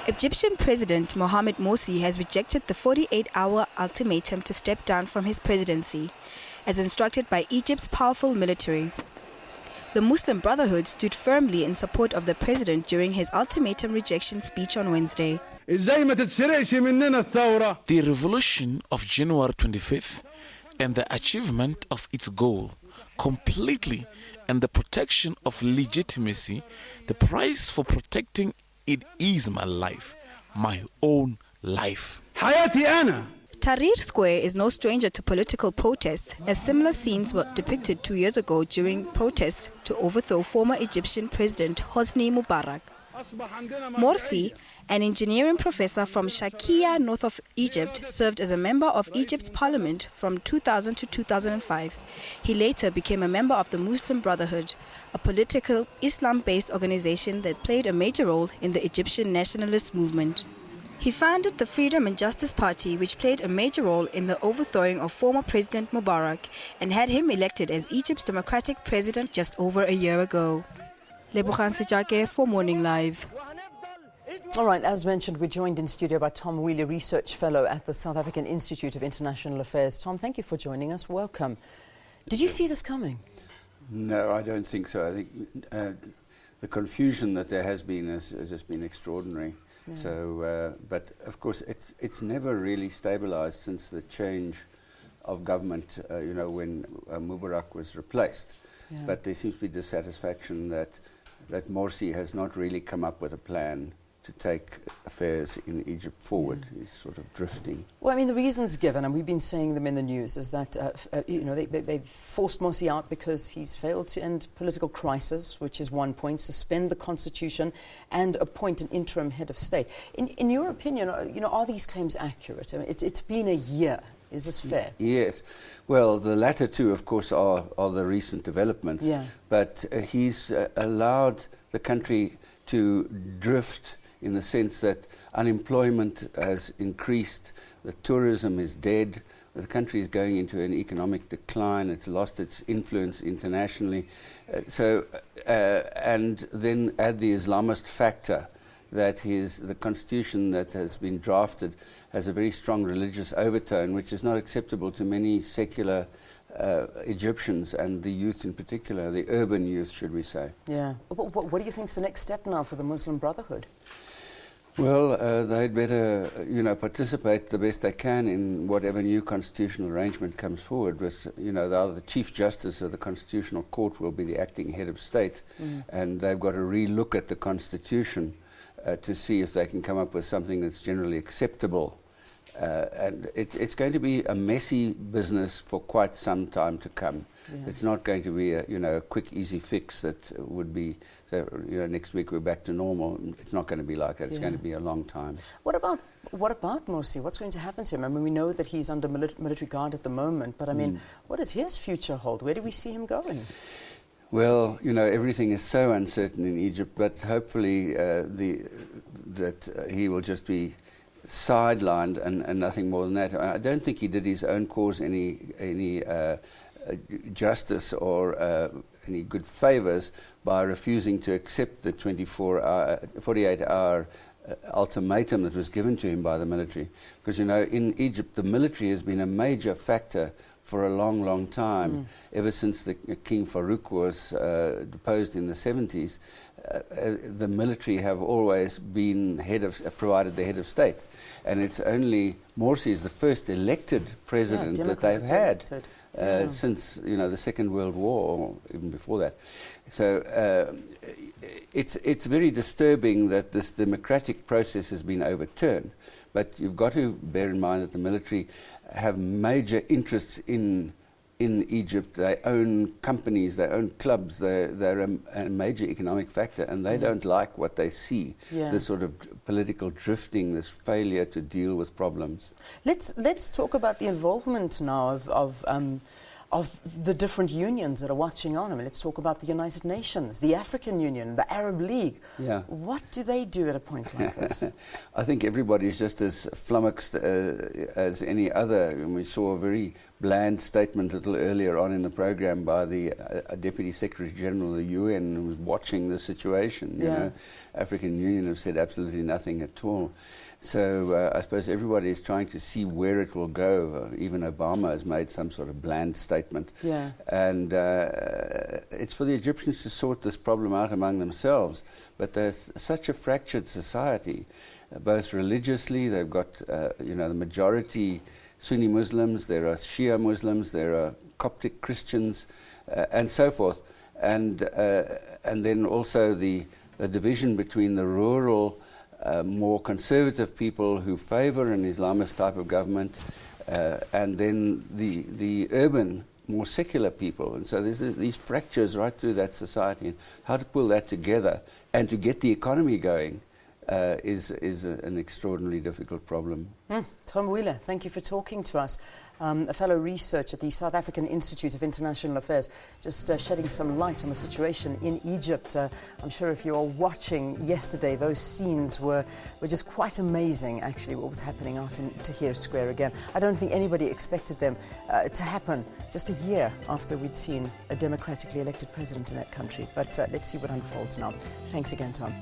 Egyptian President Mohamed Morsi has rejected the 48-hour ultimatum to step down from his presidency, as instructed by Egypt's powerful military. The Muslim Brotherhood stood firmly in support of the president during his ultimatum rejection speech on Wednesday. The revolution of January 25th and the achievement of its goal completely, and the protection of legitimacy, the price for protecting it is my life, my own life. Tahrir Square is no stranger to political protests, as similar scenes were depicted 2 years ago during protests to overthrow former Egyptian President Hosni Mubarak. Morsi, an engineering professor from Shaakiya, north of Egypt, served as a member of Egypt's parliament from 2000 to 2005. He later became a member of the Muslim Brotherhood, a political Islam-based organization that played a major role in the Egyptian nationalist movement. He founded the Freedom and Justice Party, which played a major role in the overthrowing of former President Mubarak and had him elected as Egypt's democratic president just over a year ago. Lebogang Sejake for Morning Live. All right, as mentioned, we're joined in studio by Tom Wheeler, Research Fellow at the South African Institute of International Affairs. Tom, thank you for joining us. Welcome. Did you see this coming? No, I don't think so. I think the confusion that there has been has just been extraordinary. Yeah. So, but of course, it's never really stabilized since the change of government, when Mubarak was replaced. Yeah. But there seems to be dissatisfaction that Morsi has not really come up with a plan to take affairs in Egypt forward. He's sort of drifting. Well, I mean, the reasons given, and we've been saying them in the news, is that they've forced Morsi out because he's failed to end political crisis, which is one point, suspend the constitution, and appoint an interim head of state. In your opinion, are these claims accurate? I mean, it's been a year. Is this fair? Yes. Well, the latter two, of course, are the recent developments. Yeah. But he's allowed the country to drift in the sense that unemployment has increased, the tourism is dead, the country is going into an economic decline, it's lost its influence internationally. And then add the Islamist factor, that the constitution that has been drafted has a very strong religious overtone, which is not acceptable to many secular Egyptians, and the youth in particular, the urban youth, should we say. Yeah. What do you think is the next step now for the Muslim Brotherhood? Well, they'd better, participate the best they can in whatever new constitutional arrangement comes forward. With, the Chief Justice of the Constitutional Court will be the acting head of state, and they've got to re-look at the constitution to see if they can come up with something that's generally acceptable. And it's going to be a messy business for quite some time to come. Yeah. It's not going to be a quick, easy fix that would be, next week we're back to normal. It's not going to be like that. It's going to be a long time. What about Morsi? What's going to happen to him? I mean, we know that he's under military guard at the moment, but I mean, what does his future hold? Where do we see him going? Well, everything is so uncertain in Egypt, but hopefully that he will just be sidelined and nothing more than that. I don't think he did his own cause any justice or any good favors by refusing to accept the 48-hour ultimatum that was given to him by the military. Because, in Egypt, the military has been a major factor for a long, long time, ever since the King Farouk was deposed in the 70s. The military have always been provided the head of state, and it's only Morsi is the first elected president that they've had since the Second World War, or even before that. So it's very disturbing that this democratic process has been overturned. But you've got to bear in mind that the military have major interests in Egypt. They own companies, they own clubs, they're a major economic factor, and they don't like what they see, this sort of political drifting, this failure to deal with problems. Let's talk about the involvement now of of the different unions that are watching on. I mean, let's talk about the United Nations, the African Union, the Arab League. Yeah. What do they do at a point like this? I think everybody's just as flummoxed as any other. And we saw a very bland statement a little earlier on in the program by the Deputy Secretary General of the UN, who was watching the situation. You know, African Union have said absolutely nothing at all. So I suppose everybody is trying to see where it will go. Even Obama has made some sort of bland statement. Yeah. And it's for the Egyptians to sort this problem out among themselves. But there's such a fractured society, both religiously. They've got, you know, the majority Sunni Muslims, there are Shia Muslims, there are Coptic Christians, and so forth. And then also the division between the rural, more conservative people who favor an Islamist type of government, and then the urban, more secular people. And so there's these fractures right through that society. And how to pull that together and to get the economy going is an extraordinarily difficult problem. Tom Wheeler, thank you for talking to us. A fellow researcher at the South African Institute of International Affairs, just shedding some light on the situation in Egypt. I'm sure if you were watching yesterday, those scenes were just quite amazing, actually, what was happening out in Tahrir Square again. I don't think anybody expected them to happen just a year after we'd seen a democratically elected president in that country. But let's see what unfolds now. Thanks again, Tom.